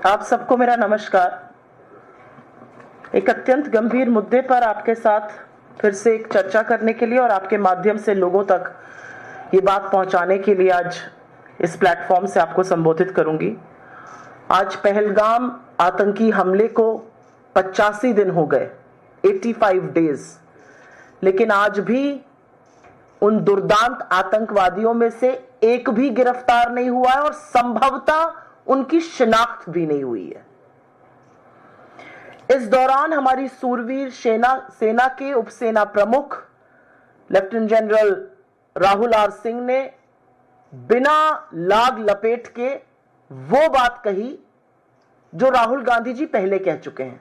आप सबको मेरा नमस्कार। एक अत्यंत गंभीर मुद्दे पर आपके साथ फिर से एक चर्चा करने के लिए और आपके माध्यम से लोगों तक ये बात पहुंचाने के लिए आज इस प्लेटफॉर्म से आपको संबोधित करूंगी। आज पहलगाम आतंकी हमले को 85 दिन हो गए, 85 डेज, लेकिन आज भी उन दुर्दांत आतंकवादियों में से एक भी गिरफ्तार नहीं हुआ है और संभवतः उनकी शिनाख्त भी नहीं हुई है। इस दौरान हमारी सूरवीर सेना के उपसेना प्रमुख lieutenant general Rahul R Singh ने बिना लाग लपेट के वो बात कही जो राहुल गांधी जी पहले कह चुके हैं।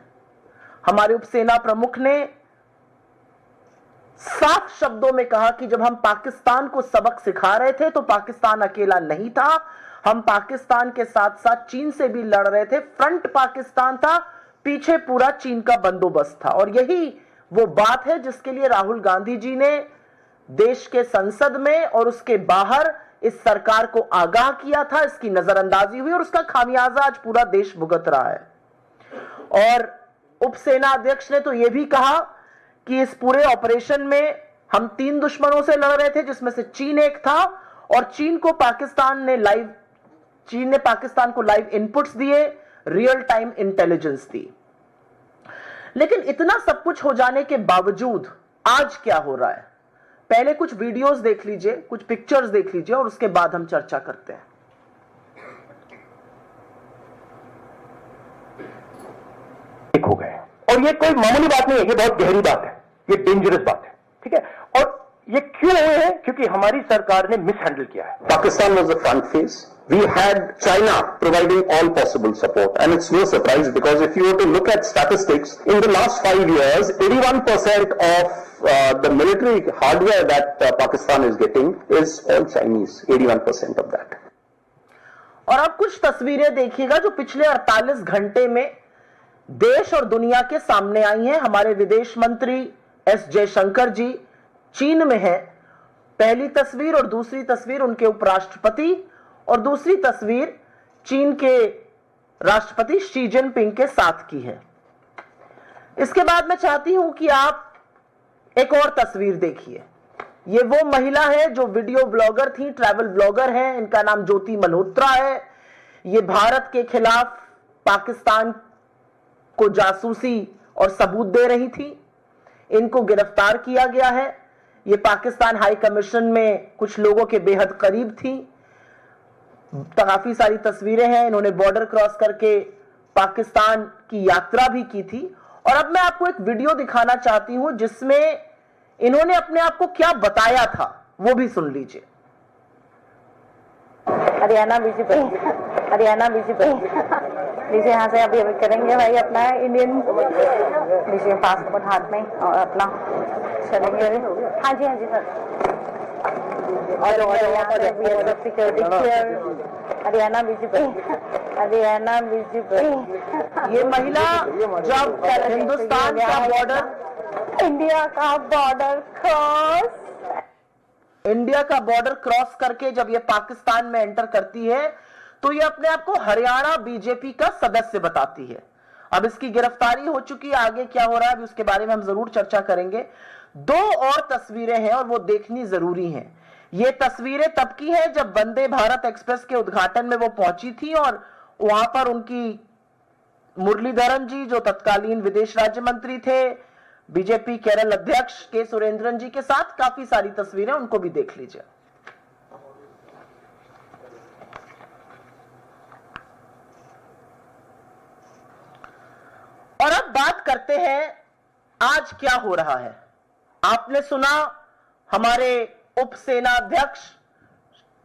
हमारे उपसेना प्रमुख ने साफ शब्दों में कहा कि जब हम पाकिस्तान को सबक सिखा रहे थे तो पाकिस्तान अकेला नहीं था, हम पाकिस्तान के साथ साथ चीन से भी लड़ रहे थे। फ्रंट पाकिस्तान था, पीछे पूरा चीन का बंदोबस्त था। और यही वो बात है जिसके लिए राहुल गांधी जी ने देश के संसद में और उसके बाहर इस सरकार को आगाह किया था। इसकी नजरअंदाजी हुई और उसका खामियाजा आज पूरा देश भुगत रहा है। और उपसेना अध्यक्ष ने तो यह भी कहा कि इस पूरे ऑपरेशन में हम 3 दुश्मनों से लड़ रहे थे, जिसमें से चीन एक था, और चीन ने पाकिस्तान को लाइव इनपुट्स दिए, रियल टाइम इंटेलिजेंस दी। लेकिन इतना सब कुछ हो जाने के बावजूद आज क्या हो रहा है, पहले कुछ वीडियोस देख लीजिए, कुछ पिक्चर्स देख लीजिए और उसके बाद हम चर्चा करते हैं। हो गए और ये कोई मामूली बात नहीं है, ये बहुत गहरी बात है, ये डेंजरस बात है, ठीक है। और ये क्यों हुए हैं? क्योंकि हमारी सरकार ने मिसहैंडल किया है। Pakistan was the front face. We had China providing all possible support, and it's no surprise because if you were to look at statistics, in the last 5 years, 81% of the military hardware that Pakistan is getting is all Chinese. 81% of that. और अब कुछ तस्वीरें देखिएगा जो पिछले 48 घंटे में देश और दुनिया के सामने आई हैं। हमारे विदेश मंत्री एस जयशंकर जी चीन में हैं। पहली तस्वीर और दूसरी तस्वीर उनके उपराष्ट्रपति और दूसरी तस्वीर चीन के राष्ट्रपति शी जिनपिंग के साथ की है। इसके बाद मैं चाहती हूं कि आप एक और तस्वीर देखिए। ये वो महिला है जो वीडियो ब्लॉगर थी, ट्रैवल ब्लॉगर है, इनका नाम ज्योति मल्होत्रा है। ये भारत के खिलाफ पाकिस्तान को जासूसी और सबूत दे रही थी। इनको गिरफ्तार किया गया है। ये पाकिस्तान हाई कमीशन में कुछ लोगों के बेहद करीब थी। काफी सारी तस्वीरें हैं। इन्होंने बॉर्डर क्रॉस करके पाकिस्तान की यात्रा भी की थी। और अब मैं आपको एक वीडियो दिखाना चाहती हूं जिसमें इन्होंने अपने आप को क्या बताया था, वो भी सुन लीजिए। हरियाणा बीजेपी लीजिए, यहाँ से अभी करेंगे भाई अपना इंडियन, लीजिए पासपोर्ट हाथ में और अपना चलेंगे। हाँ जी सर। और सिक्योरिटी हरियाणा बीजेपी। ये महिला जब हिंदुस्तान का बॉर्डर, इंडिया का बॉर्डर क्रॉस करके जब ये पाकिस्तान में एंटर करती है तो ये अपने आप को हरियाणा बीजेपी का सदस्य बताती है। अब इसकी गिरफ्तारी हो चुकी है, आगे क्या हो रहा है अभी उसके बारे में हम जरूर चर्चा करेंगे। 2 और तस्वीरें हैं और वो देखनी जरूरी हैं। ये तस्वीरें तब की हैं जब वंदे भारत एक्सप्रेस के उद्घाटन में वो पहुंची थी और वहां पर उनकी मुरलीधरन जी जो तत्कालीन विदेश राज्य मंत्री थे, बीजेपी केरल अध्यक्ष के सुरेंद्रन जी के साथ काफी सारी तस्वीरें, उनको भी देख लीजिए। और अब बात करते हैं आज क्या हो रहा है। आपने सुना हमारे उपसेना अध्यक्ष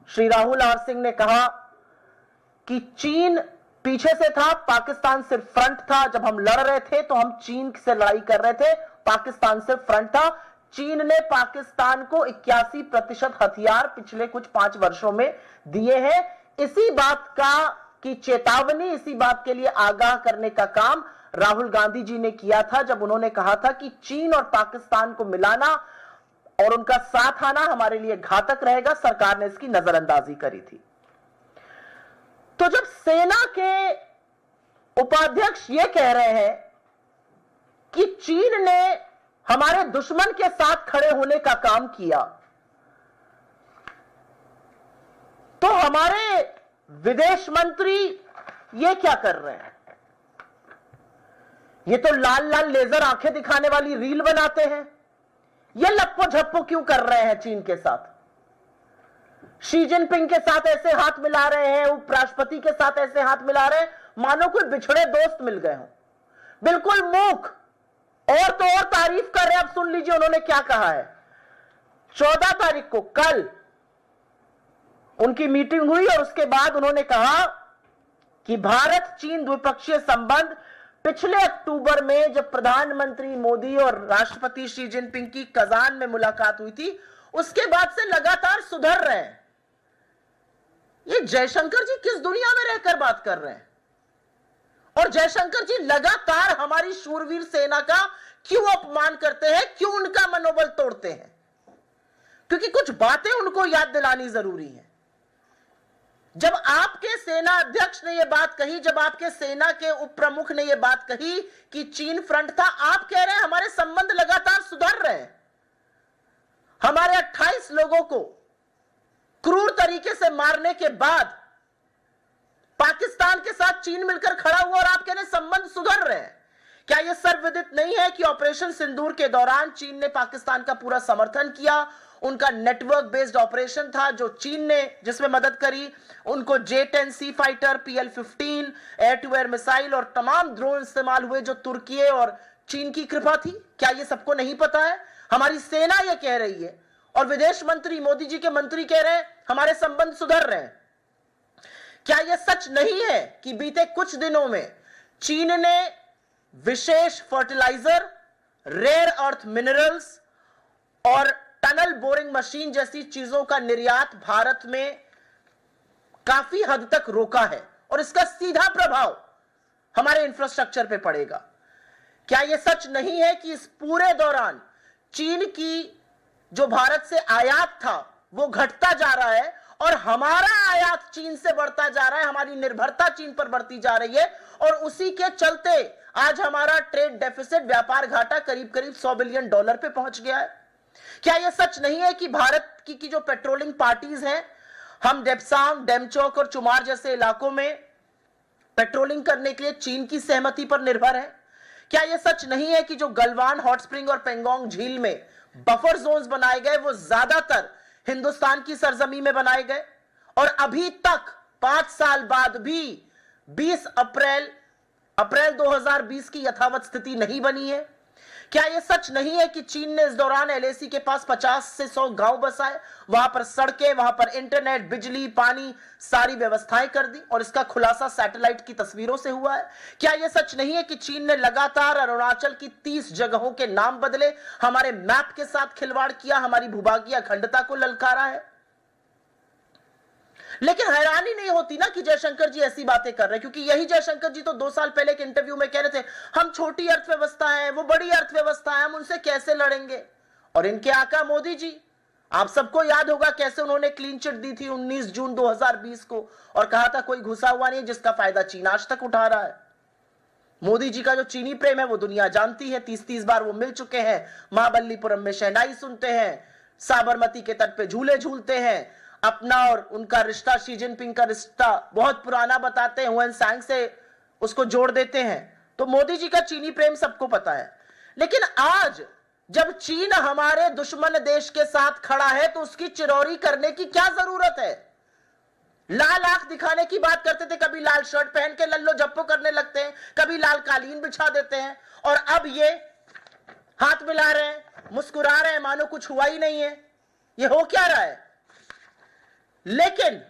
श्री राहुल आर सिंह ने कहा कि चीन पीछे से था, पाकिस्तान सिर्फ फ्रंट था। जब हम लड़ रहे थे तो हम चीन से लड़ाई कर रहे थे, पाकिस्तान सिर्फ फ्रंट था। चीन ने पाकिस्तान को 81% हथियार पिछले कुछ 5 वर्षों में दिए हैं। इसी बात की चेतावनी, इसी बात के लिए आगाह करने का काम राहुल गांधी जी ने किया था जब उन्होंने कहा था कि चीन और पाकिस्तान को मिलाना और उनका साथ आना हमारे लिए घातक रहेगा। सरकार ने इसकी नजरअंदाजी करी थी। तो जब सेना के उपाध्यक्ष ये कह रहे हैं कि चीन ने हमारे दुश्मन के साथ खड़े होने का काम किया, तो हमारे विदेश मंत्री ये क्या कर रहे हैं? ये तो लाल लाल लेजर आंखें दिखाने वाली रील बनाते हैं। ये लप्पो झप्पो क्यों कर रहे हैं चीन के साथ? शी जिनपिंग के साथ ऐसे हाथ मिला रहे हैं, उपराष्ट्रपति के साथ ऐसे हाथ मिला रहे हैं मानो कोई बिछड़े दोस्त मिल गए हों। बिल्कुल मूक। और तो और तारीफ कर रहे हैं। अब सुन लीजिए उन्होंने क्या कहा है। 14 तारीख को कल उनकी मीटिंग हुई और उसके बाद उन्होंने कहा कि भारत चीन द्विपक्षीय संबंध पिछले अक्टूबर में जब प्रधानमंत्री मोदी और राष्ट्रपति शी जिनपिंग की कजान में मुलाकात हुई थी, उसके बाद से लगातार सुधर रहे हैं। ये जयशंकर जी किस दुनिया में रहकर बात कर रहे हैं? और जयशंकर जी लगातार हमारी शूरवीर सेना का क्यों अपमान करते हैं, क्यों उनका मनोबल तोड़ते हैं? क्योंकि कुछ बातें उनको याद दिलानी जरूरी है। जब आपके सेना अध्यक्ष ने यह बात कही, जब आपके सेना के उप प्रमुख ने यह बात कही कि चीन फ्रंट था, आप कह रहे हैं हमारे संबंध लगातार सुधर रहे हैं। हमारे 28 लोगों को क्रूर तरीके से मारने के बाद पाकिस्तान के साथ चीन मिलकर खड़ा हुआ और आप कह रहे हैं संबंध सुधर रहे हैं। क्या यह सर्वविदित नहीं है कि ऑपरेशन सिंदूर के दौरान चीन ने पाकिस्तान का पूरा समर्थन किया? उनका नेटवर्क बेस्ड ऑपरेशन था जो चीन ने जिसमें मदद करी। उनको J-10C fighter, PL-15 air to air missile और तमाम ड्रोन इस्तेमाल हुए जो तुर्की और चीन की कृपा थी। क्या यह सबको नहीं पता है? हमारी सेना यह कह रही है और विदेश मंत्री, मोदी जी के मंत्री कह रहे हैं हमारे संबंध सुधर रहे हैं। क्या यह सच नहीं है कि बीते कुछ दिनों में चीन ने विशेष फर्टिलाइजर, रेयर अर्थ मिनरल्स और टनल बोरिंग मशीन जैसी चीजों का निर्यात भारत में काफी हद तक रोका है और इसका सीधा प्रभाव हमारे इंफ्रास्ट्रक्चर पे पड़ेगा? क्या यह सच नहीं है कि इस पूरे दौरान चीन की जो भारत से आयात था वो घटता जा रहा है और हमारा आयात चीन से बढ़ता जा रहा है, हमारी निर्भरता चीन पर बढ़ती जा रही है और उसी के चलते आज हमारा ट्रेड डेफिसिट, व्यापार घाटा करीब करीब $100 बिलियन पे पहुंच गया है? क्या यह सच नहीं है कि भारत की जो पेट्रोलिंग पार्टीज हैं, हम डेप्सांग, डेमचौक और चुमार जैसे इलाकों में पेट्रोलिंग करने के लिए चीन की सहमति पर निर्भर है? क्या यह सच नहीं है कि जो गलवान, हॉट स्प्रिंग और पेंगोंग झील में बफर जोन्स बनाए गए वो ज्यादातर हिंदुस्तान की सरजमी में बनाए गए और अभी तक 5 साल बाद भी 20 अप्रैल 2020 की यथावत स्थिति नहीं बनी है? क्या यह सच नहीं है कि चीन ने इस दौरान LAC के पास 50 से 100 गांव बसाए, वहां पर सड़कें, वहां पर इंटरनेट, बिजली, पानी, सारी व्यवस्थाएं कर दी और इसका खुलासा सैटेलाइट की तस्वीरों से हुआ है? क्या यह सच नहीं है कि चीन ने लगातार अरुणाचल की 30 जगहों के नाम बदले, हमारे मैप के साथ खिलवाड़ किया, हमारी भूभागीय अखंडता को ललकारा है? लेकिन हैरानी नहीं होती ना कि जयशंकर जी ऐसी बातें कर रहे हैं, क्योंकि यही जयशंकर जी तो 2 साल पहले के इंटरव्यू में कह रहे थे हम छोटी अर्थव्यवस्था है, वो बड़ी अर्थव्यवस्था है, हम उनसे कैसे लड़ेंगे? और इनके आका मोदी जी, आप सबको याद होगा कैसे उन्होंने क्लीन चिट दी थी 19 जून 2020 को और कहा था कोई घुसा हुआ नहीं जिसका फायदा चीन आज तक उठा रहा है। मोदी जी का जो चीनी प्रेम है वो दुनिया जानती है। 30 बार वो मिल चुके हैं, महाबलीपुरम में शहनाई सुनते हैं, साबरमती के तट पे झूले झूलते हैं, अपना और उनका रिश्ता, शी जिनपिंग का रिश्ता बहुत पुराना बताते हैं, हुएन सांग से उसको जोड़ देते हैं। तो मोदी जी का चीनी प्रेम सबको पता है। लेकिन आज जब चीन हमारे दुश्मन देश के साथ खड़ा है तो उसकी चिरौरी करने की क्या जरूरत है? लाल आंख दिखाने की बात करते थे, कभी लाल शर्ट पहन के लल्लो झप्पो करने लगते हैं, कभी लाल कालीन बिछा देते हैं और अब ये हाथ मिला रहे हैं, मुस्कुरा रहे हैं मानो कुछ हुआ ही नहीं है। ये हो क्या रहा है? लेकिन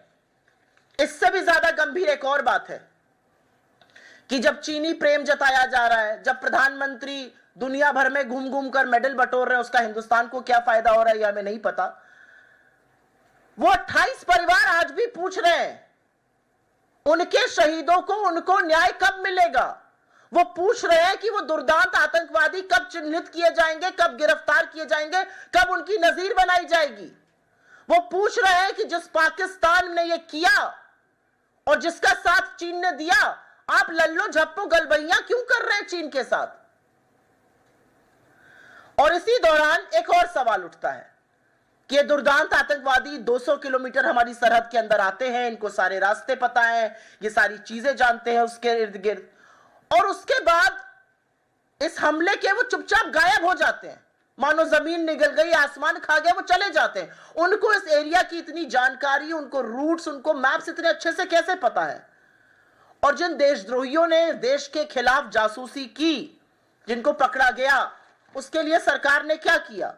इससे भी ज्यादा गंभीर एक और बात है कि जब चीनी प्रेम जताया जा रहा है, जब प्रधानमंत्री दुनिया भर में घूम घूम कर मेडल बटोर रहे हैं, उसका हिंदुस्तान को क्या फायदा हो रहा है यह हमें नहीं पता। वो 28 परिवार आज भी पूछ रहे हैं उनके शहीदों को उनको न्याय कब मिलेगा। वो पूछ रहे हैं कि वो दुर्दांत आतंकवादी कब चिन्हित किए जाएंगे, कब गिरफ्तार किए जाएंगे, कब उनकी नजीर बनाई जाएगी। वो पूछ रहे हैं कि जिस पाकिस्तान ने ये किया और जिसका साथ चीन ने दिया, आप लल्लो झप्पो गलबैया क्यों कर रहे हैं चीन के साथ? और इसी दौरान एक और सवाल उठता है कि ये दुर्दांत आतंकवादी 200 किलोमीटर हमारी सरहद के अंदर आते हैं, इनको सारे रास्ते पता है, ये सारी चीजें जानते हैं उसके इर्द गिर्द, और उसके बाद इस हमले के वो चुपचाप गायब हो जाते हैं, मानो जमीन निगल गई, आसमान खा गया, वो चले जाते हैं। उनको इस एरिया की इतनी जानकारी, उनको रूट्स, उनको मैप्स इतने अच्छे से कैसे पता है? और जिन देशद्रोहियों ने देश के खिलाफ जासूसी की, जिनको पकड़ा गया, उसके लिए सरकार ने क्या किया?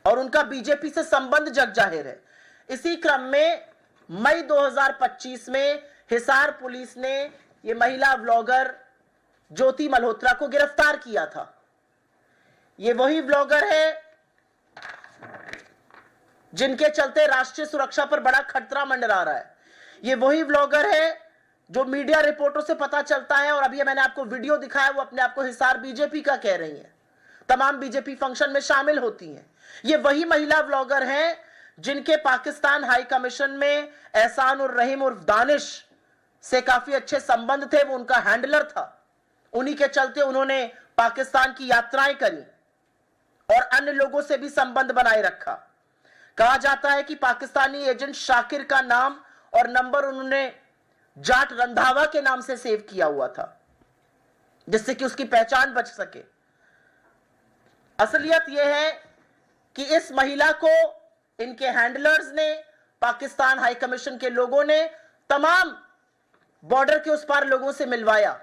और उनका बीजेपी से संबंध जग जाहिर है। इसी क्रम में मई 2025 में हिसार पुलिस ने ये महिला व्लॉगर ज्योति मल्होत्रा को गिरफ्तार किया था। ये वही व्लॉगर है जिनके चलते राष्ट्रीय सुरक्षा पर बड़ा खतरा मंडरा रहा है। ये वही व्लॉगर है जो मीडिया रिपोर्टों से पता चलता है, और अभी मैंने आपको वीडियो दिखाया, वो अपने आप को हिसार बीजेपी का कह रही हैं, तमाम बीजेपी फंक्शन में शामिल होती हैं। ये वही महिला व्लॉगर हैं जिनके पाकिस्तान हाई कमीशन में एहसान उर रहीम उर्फ दानिश से काफी अच्छे संबंध थे, वो उनका हैंडलर था। उन्हीं के चलते उन्होंने पाकिस्तान की यात्राएं करी और अन्य लोगों से भी संबंध बनाए रखा। कहा जाता है कि पाकिस्तानी एजेंट शाकिर का नाम और नंबर उन्होंने जाट रंधावा के नाम से सेव किया हुआ था, जिससे कि उसकी पहचान बच सके। असलियत यह है कि इस महिला को इनके हैंडलर्स ने, पाकिस्तान हाई कमीशन के लोगों ने तमाम बॉर्डर के उस पार लोगों से मिलवाया।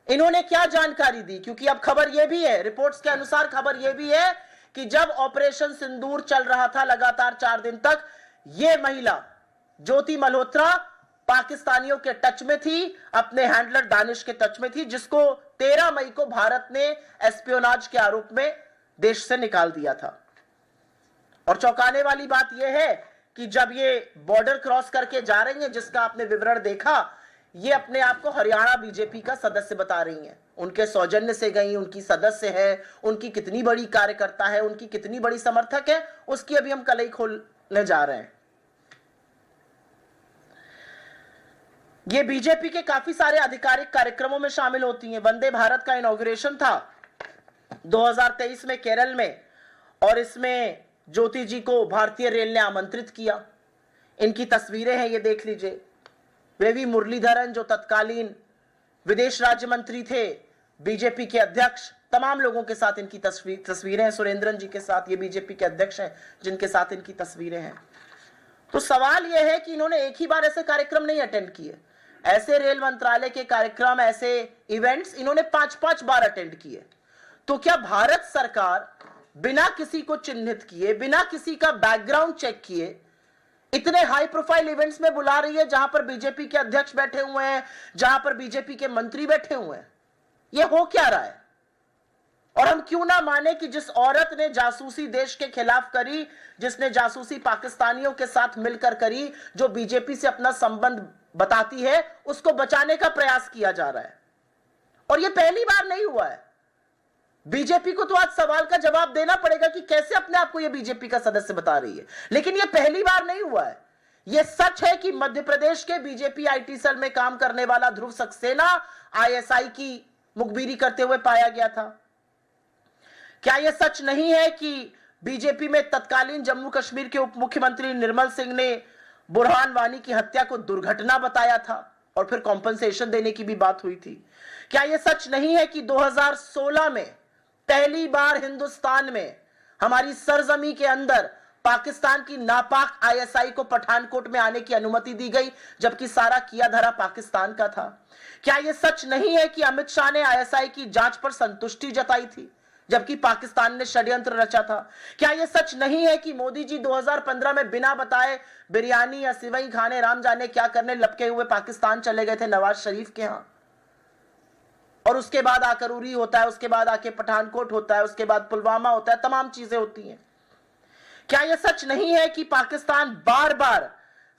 इन्होंने क्या जानकारी दी? क्योंकि अब खबर यह भी है, रिपोर्ट्स के अनुसार खबर यह भी है कि जब ऑपरेशन सिंदूर चल रहा था लगातार 4 दिन तक, यह महिला ज्योति मल्होत्रा पाकिस्तानियों के टच में थी, अपने हैंडलर दानिश के टच में थी, जिसको 13 मई को भारत ने एस्पियोनाज के आरोप में देश से निकाल दिया था। और चौंकाने वाली बात यह है कि जब ये बॉर्डर क्रॉस करके जा रही हैं, जिसका आपने विवरण देखा, ये अपने आप को हरियाणा बीजेपी का सदस्य बता रही हैं। उनके सौजन्य से गई, उनकी सदस्य है, उनकी कितनी बड़ी कार्यकर्ता है, उनकी कितनी बड़ी समर्थक है, उसकी अभी हम कलई खोलने जा रहे हैं। ये बीजेपी के काफी सारे आधिकारिक कार्यक्रमों में शामिल होती हैं। वंदे भारत का इनॉग्रेशन था 2023 में केरल में, और इसमें ज्योति जी को भारतीय रेल ने आमंत्रित किया। इनकी तस्वीरें हैं, ये देख लीजिए। वे भी मुरलीधरन, जो तत्कालीन विदेश राज्य मंत्री थे, बीजेपी के अध्यक्ष, तमाम लोगों के साथ इनकी तस्वीरें हैं। सुरेंद्रन जी के साथ, ये बीजेपी के अध्यक्ष हैं जिनके साथ इनकी तस्वीरें हैं। तो सवाल यह है कि इन्होंने एक ही बार ऐसे कार्यक्रम नहीं अटेंड किए। ऐसे रेल मंत्रालय के कार्यक्रम, ऐसे इवेंट्स इन्होंने 5-5 बार अटेंड किए। तो क्या भारत सरकार बिना किसी को चिन्हित किए, बिना किसी का बैकग्राउंड चेक किए, इतने हाई प्रोफाइल इवेंट्स में बुला रही है जहां पर बीजेपी के अध्यक्ष बैठे हुए हैं, जहां पर बीजेपी के मंत्री बैठे हुए हैं? यह हो क्या रहा है? और हम क्यों ना माने कि जिस औरत ने जासूसी देश के खिलाफ करी, जिसने जासूसी पाकिस्तानियों के साथ मिलकर करी, जो बीजेपी से अपना संबंध बताती है, उसको बचाने का प्रयास किया जा रहा है। और यह पहली बार नहीं हुआ है। बीजेपी को तो आज सवाल का जवाब देना पड़ेगा कि कैसे अपने आप को यह बीजेपी का सदस्य बता रही है, लेकिन यह पहली बार नहीं हुआ है। यह सच है कि मध्य प्रदेश के बीजेपी आईटी सेल में काम करने वाला ध्रुव सक्सेना आईएसआई की मुखबिरी करते हुए पाया गया था। क्या यह सच नहीं है कि बीजेपी में तत्कालीन जम्मू कश्मीर के उप मुख्यमंत्री निर्मल सिंह ने बुरहान वानी की हत्या को दुर्घटना बताया था और फिर कॉम्पनसेशन देने की भी बात हुई थी? क्या यह सच नहीं है कि 2016 में पहली बार हिंदुस्तान में, हमारी सरजमी के अंदर, पाकिस्तान की नापाक आईएसआई को पठानकोट में आने की अनुमति दी गई, जबकि सारा किया धरा पाकिस्तान का था? क्या यह सच नहीं है कि अमित शाह ने आईएसआई की जांच पर संतुष्टि जताई थी, जबकि पाकिस्तान ने षड्यंत्र रचा था? क्या यह सच नहीं है कि मोदी जी 2015 में बिना बताए बिरयानी या सिवई खाने, राम जाने क्या करने, लपके हुए पाकिस्तान चले गए थे नवाज शरीफ के यहां, और उसके बाद आकर उरी होता है, उसके बाद आके पठानकोट होता है, उसके बाद पुलवामा होता है, तमाम चीजें होती हैं? क्या यह सच नहीं है कि पाकिस्तान बार बार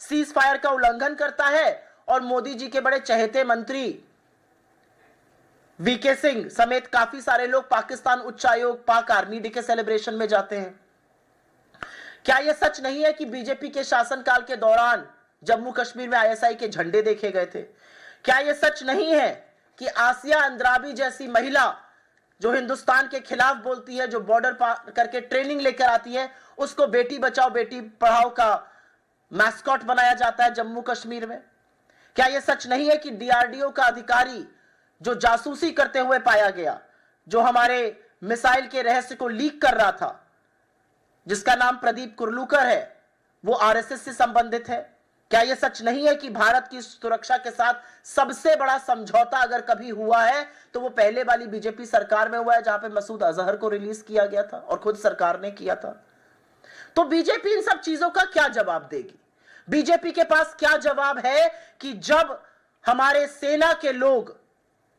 सीज फायर का उल्लंघन करता है और मोदी जी के बड़े चहेते मंत्री वीके सिंह समेत काफी सारे लोग पाकिस्तान उच्चायोग, पाक आर्मी डे के सेलिब्रेशन में जाते हैं? क्या यह सच नहीं है कि बीजेपी के शासनकाल के दौरान जम्मू कश्मीर में आईएसआई के झंडे देखे गए थे? क्या यह सच नहीं है कि आसिया अंद्राबी जैसी महिला जो हिंदुस्तान के खिलाफ बोलती है, जो बॉर्डर पार करके ट्रेनिंग लेकर आती है, उसको बेटी बचाओ बेटी पढ़ाओ का मैस्कॉट बनाया जाता है जम्मू कश्मीर में? क्या यह सच नहीं है कि डीआरडीओ का अधिकारी जो जासूसी करते हुए पाया गया, जो हमारे मिसाइल के रहस्य को लीक कर रहा था, जिसका नाम प्रदीप कुरलूकर है, वो आरएसएस से संबंधित है? क्या यह सच नहीं है कि भारत की सुरक्षा के साथ सबसे बड़ा समझौता अगर कभी हुआ है तो वो पहले वाली बीजेपी सरकार में हुआ है, जहां पे मसूद अजहर को रिलीज किया गया था और खुद सरकार ने किया था? तो बीजेपी इन सब चीजों का क्या जवाब देगी? बीजेपी के पास क्या जवाब है कि जब हमारे सेना के लोग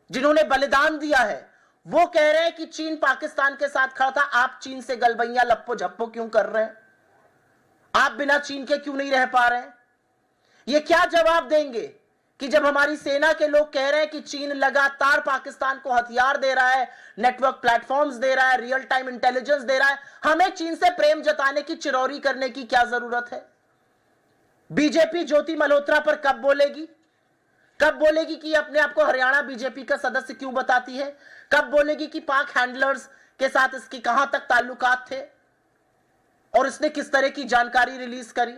जिन्होंने बलिदान दिया है वो कह रहे हैं कि चीन पाकिस्तान के साथ खड़ा था, आप चीन से गलबैया लप्पो झप्पो क्यों कर रहे हैं? आप बिना चीन के क्यों नहीं रह पा रहे हैं? ये क्या जवाब देंगे कि जब हमारी सेना के लोग कह रहे हैं कि चीन लगातार पाकिस्तान को हथियार दे रहा है, नेटवर्क प्लेटफॉर्म्स दे रहा है, रियल टाइम इंटेलिजेंस दे रहा है, हमें चीन से प्रेम जताने की, चिरौरी करने की क्या जरूरत है? बीजेपी ज्योति मल्होत्रा पर कब बोलेगी? कब बोलेगी कि अपने आप को हरियाणा बीजेपी का सदस्य क्यों बताती है? कब बोलेगी कि पाक हैंडलर्स के साथ इसकी कहां तक ताल्लुकात थे और इसने किस तरह की जानकारी रिलीज करी?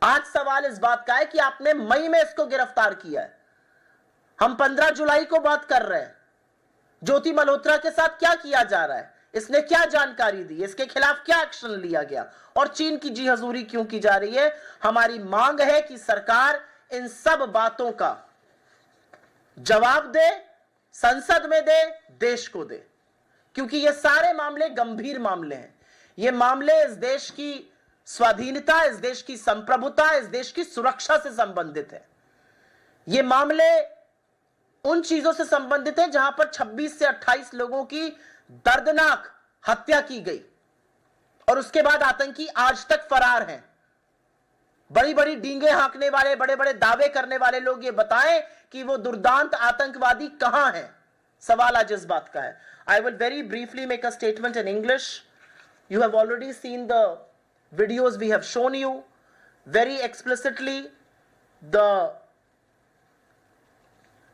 आज सवाल इस बात का है कि आपने मई में इसको गिरफ्तार किया है, हम 15 जुलाई को बात कर रहे हैं। ज्योति मल्होत्रा के साथ क्या किया जा रहा है? इसने क्या जानकारी दी? इसके खिलाफ क्या एक्शन लिया गया? और चीन की जी हजूरी क्यों की जा रही है? हमारी मांग है कि सरकार इन सब बातों का जवाब दे, संसद में दे, देश को दे, क्योंकि ये सारे मामले गंभीर मामले हैं। ये मामले इस देश की स्वाधीनता, इस देश की संप्रभुता, इस देश की सुरक्षा से संबंधित है। ये मामले उन चीजों से संबंधित है जहां पर 26 से 28 लोगों की दर्दनाक हत्या की गई और उसके बाद आतंकी आज तक फरार हैं। बड़ी बड़ी डींगे हाँकने वाले, बड़े बड़े दावे करने वाले लोग ये बताएं कि वो दुर्दांत आतंकवादी कहां हैं। सवाल आज इस बात का है। I will very briefly make a statement in English. You have already seen the videos we have shown you. Very explicitly, the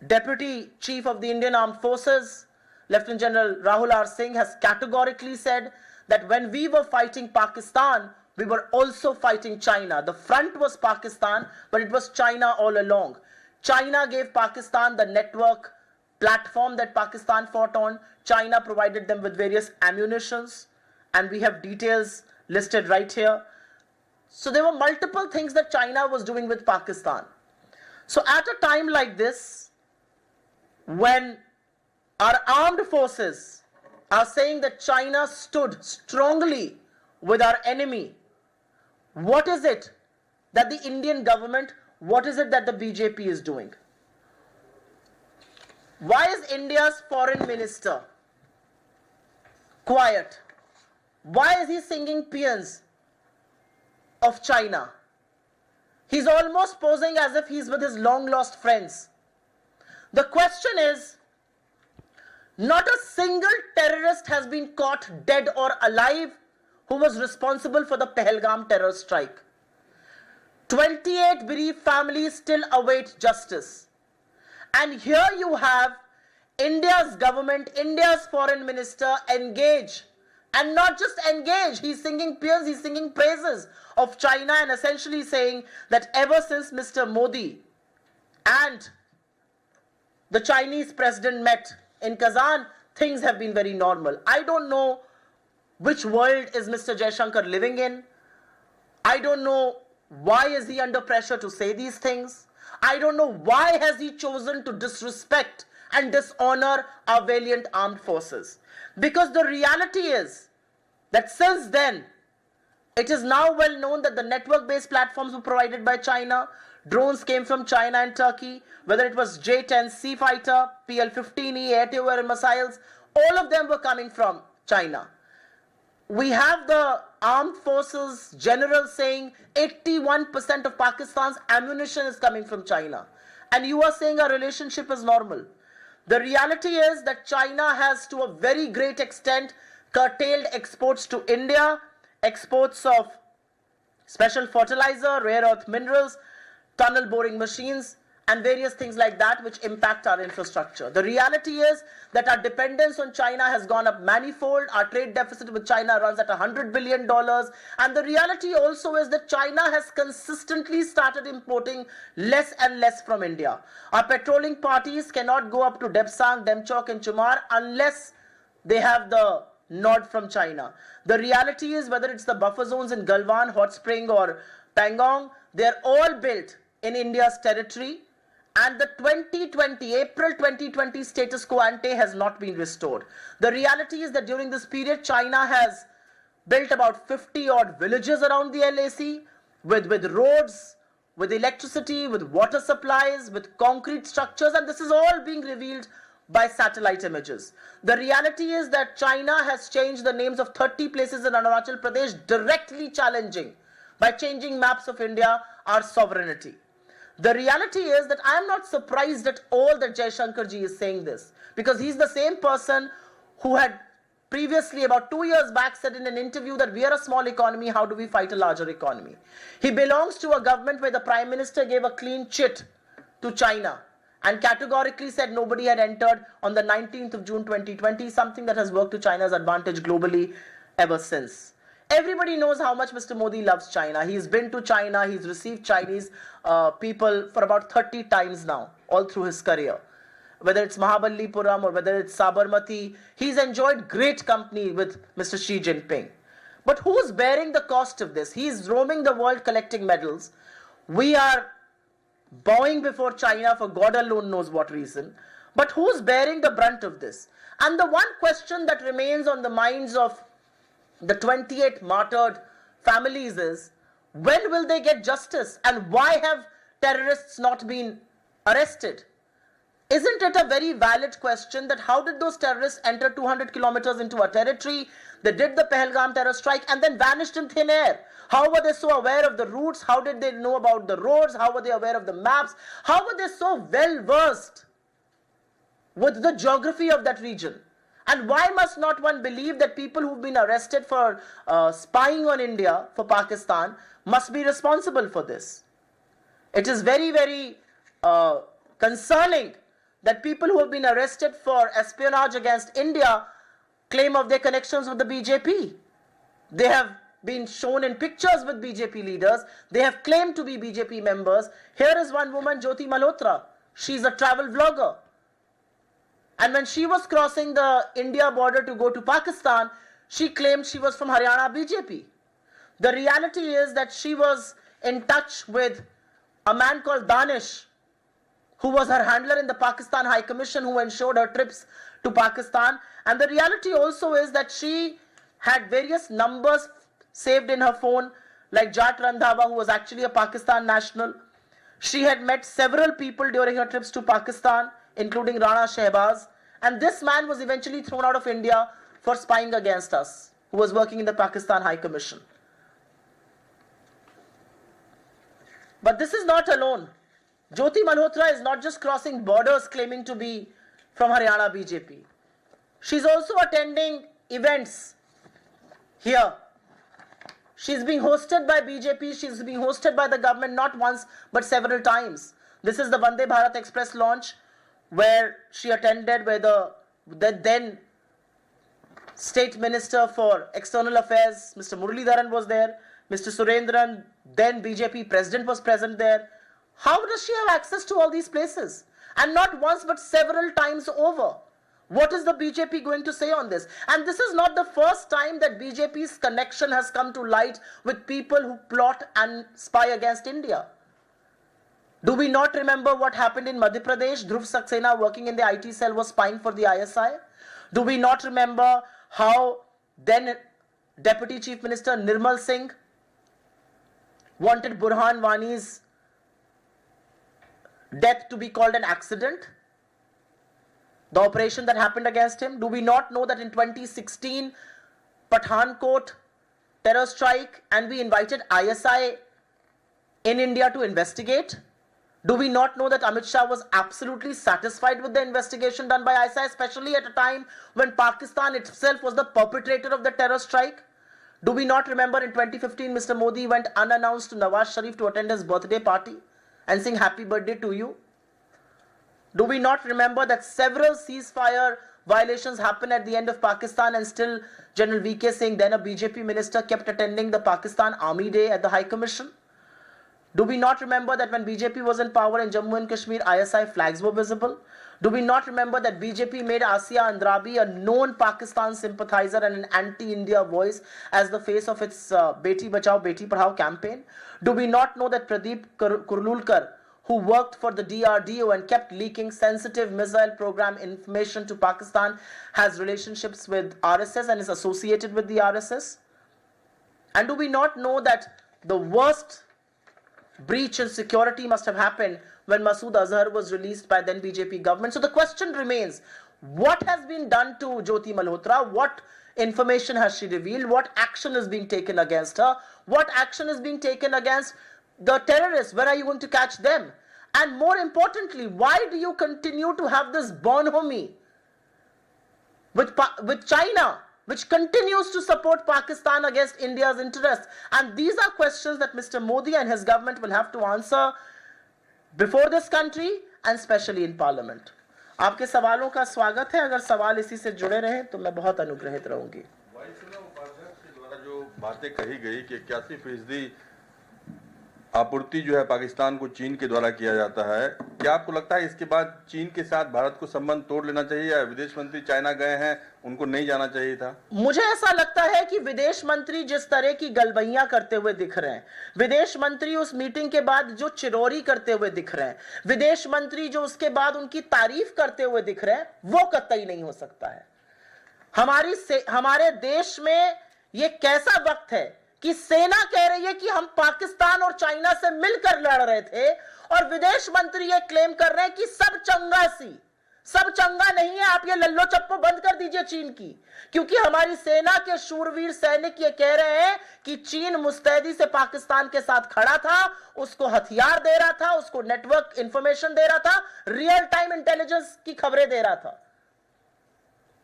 Deputy Chief of the Indian Armed Forces, Lieutenant General Rahul R. Singh, has categorically said that when we were fighting Pakistan, we were also fighting China. The front was Pakistan, but it was China all along. China gave Pakistan the network platform that Pakistan fought on. China provided them with various ammunitions, and we have details listed right here. So there were multiple things that China was doing with Pakistan. So at a time like this, when our armed forces are saying that China stood strongly with our enemy, what is it that the Indian government, what is it that the BJP is doing? Why is India's foreign minister quiet? Why is he singing paeans of China? He's almost posing as if he's with his long lost friends. The question is, not a single terrorist has been caught dead or alive who was responsible for the Pahalgam terror strike. 28 bereaved families still await justice. And here you have India's government, India's foreign minister engage. And not just engage, he's singing peers, he's singing praises of China and essentially saying that ever since Mr. Modi and the Chinese president met in Kazan, things have been very normal. I don't know which world is Mr. Jaishankar living in. I don't know why is he under pressure to say these things. I don't know why has he chosen to disrespect and dishonor our valiant armed forces. Because the reality is that since then, it is now well known that the network-based platforms were provided by China. Drones came from China and Turkey, whether it was J-10C fighter, PL-15E, air-to-air missiles, all of them were coming from China. We have the armed forces general saying 81% of Pakistan's ammunition is coming from China. And you are saying our relationship is normal. The reality is that China has to a very great extent curtailed exports to India, exports of special fertilizer, rare earth minerals, tunnel boring machines, and various things like that which impact our infrastructure. The reality is that our dependence on China has gone up manifold. Our trade deficit with China runs at $100 billion. And the reality also is that China has consistently started importing less and less from India. Our petroling parties cannot go up to Debsang, Demchok and Chumar unless they have the nod from China. The reality is whether it's the buffer zones in Galwan, Hot Spring or Pangong, they're all built in India's territory. And the April 2020 status quo ante has not been restored. The reality is that during this period, China has built about 50 odd villages around the LAC with roads, with electricity, with water supplies, with concrete structures, and this is all being revealed by satellite images. The reality is that China has changed the names of 30 places in Arunachal Pradesh, directly challenging, by changing maps of India, our sovereignty. The reality is that I am not surprised at all that Jaishankar ji is saying this, because he's the same person who had previously, about 2 years back, said in an interview that we are a small economy, how do we fight a larger economy? He belongs to a government where the Prime Minister gave a clean chit to China and categorically said nobody had entered on the 19th of June 2020, something that has worked to China's advantage globally ever since. Everybody knows how much Mr. Modi loves China. He's been to China, he's received Chinese people for about 30 times now, all through his career. Whether it's Mahabalipuram or whether it's Sabarmati, he's enjoyed great company with Mr. Xi Jinping. But who's bearing the cost of this? He's roaming the world collecting medals. We are bowing before China for God alone knows what reason. But who's bearing the brunt of this? And the one question that remains on the minds of the 28 martyred families is, when will they get justice? And why have terrorists not been arrested? Isn't it a very valid question that how did those terrorists enter 200 kilometers into our territory? They did the Pahalgam terror strike and then vanished in thin air. How were they so aware of the routes? How did they know about the roads? How were they aware of the maps? How were they so well versed with the geography of that region? And why must not one believe that people who've been arrested for spying on India for Pakistan must be responsible for this? It is very, very concerning that people who have been arrested for espionage against India claim of their connections with the BJP. They have been shown in pictures with BJP leaders. They have claimed to be BJP members. Here is one woman, Jyoti Malhotra. She's a travel vlogger. And when she was crossing the India border to go to Pakistan, she claimed she was from Haryana BJP. The reality is that she was in touch with a man called Danish, who was her handler in the Pakistan High Commission, who ensured her trips to Pakistan. And the reality also is that she had various numbers saved in her phone, like Jat Randhawa, who was actually a Pakistan national. She had met several people during her trips to Pakistan, including Rana Shehbaz. And this man was eventually thrown out of India for spying against us, who was working in the Pakistan High Commission. But this is not alone. Jyoti Malhotra is not just crossing borders claiming to be from Haryana BJP. She's also attending events here. She's being hosted by BJP, she's being hosted by the government not once but several times. This is the Vande Bharat Express launch where she attended, where the then State Minister for External Affairs, Mr. Muralidharan, was there. Mr. Surendran, then BJP President, was present there. How does she have access to all these places? And not once but several times over. What is the BJP going to say on this? And this is not the first time that BJP's connection has come to light with people who plot and spy against India. Do we not remember what happened in Madhya Pradesh? Dhruv Saxena, working in the IT cell, was spying for the ISI. Do we not remember how then Deputy Chief Minister Nirmal Singh wanted Burhan Wani's death to be called an accident? The operation that happened against him. Do we not know that in 2016, Pathankot terror strike, and we invited ISI in India to investigate? Do we not know that Amit Shah was absolutely satisfied with the investigation done by ISI, especially at a time when Pakistan itself was the perpetrator of the terror strike? Do we not remember in 2015 Mr. Modi went unannounced to Nawaz Sharif to attend his birthday party and sing happy birthday to you? Do we not remember that several ceasefire violations happened at the end of Pakistan and still General VK Singh, then a BJP minister, kept attending the Pakistan Army Day at the High Commission? Do we not remember that when BJP was in power in Jammu and Kashmir, ISI flags were visible? Do we not remember that BJP made Asia Andrabi, a known Pakistan sympathizer and an anti-India voice, as the face of its Beti Bachao, Beti Padhao campaign? Do we not know that Pradeep Kurlulkar, who worked for the DRDO and kept leaking sensitive missile program information to Pakistan, has relationships with RSS and is associated with the RSS? And do we not know that the worst breach in security must have happened when Masood Azhar was released by then BJP government? So the question remains, what has been done to Jyoti Malhotra? What information has she revealed? What action is being taken against her? What action is being taken against the terrorists? When are you going to catch them? And more importantly, why do you continue to have this bonhomie with China, which continues to support Pakistan against India's interests? And these are questions that Mr. Modi and his government will have to answer before this country and especially in Parliament. आपके सवालों का स्वागत है. अगर सवाल इसी से जुड़े रहे तो मैं बहुत अनुग्रहित रहूंगी. वायुसेना उपाध्यक्ष के द्वारा जो बातें कही गई कि 81% आपूर्ति जो है पाकिस्तान को चीन के द्वारा किया जाता है, क्या आपको लगता है इसके बाद चीन के साथ भारत को संबंध तोड़ लेना चाहिए या विदेश मंत्री चाइना गए हैं उनको नहीं जाना चाहिए था? मुझे ऐसा लगता है कि विदेश मंत्री जिस तरह की गलबैयां करते हुए दिख रहे हैं, विदेश मंत्री उस मीटिंग के बाद जो चिरौरी करते हुए दिख रहे हैं, विदेश मंत्री जो उसके बाद उनकी तारीफ करते हुए दिख रहे हैं, वो कतई नहीं हो सकता है. हमारे देश में ये कैसा वक्त है कि सेना कह रही है कि हम पाकिस्तान और चाइना से मिलकर लड़ रहे थे और विदेश मंत्री ये क्लेम कर रहे हैं कि सब चंगा नहीं है, आप ये लल्लो चप्पो बंद कर दीजिए चीन की. क्योंकि हमारी सेना के शूरवीर सैनिक ये कह रहे हैं कि चीन मुस्तैदी से पाकिस्तान के साथ खड़ा था, उसको हथियार दे रहा था, उसको नेटवर्क इंफॉर्मेशन दे रहा था, रियल टाइम इंटेलिजेंस की खबरें दे रहा था.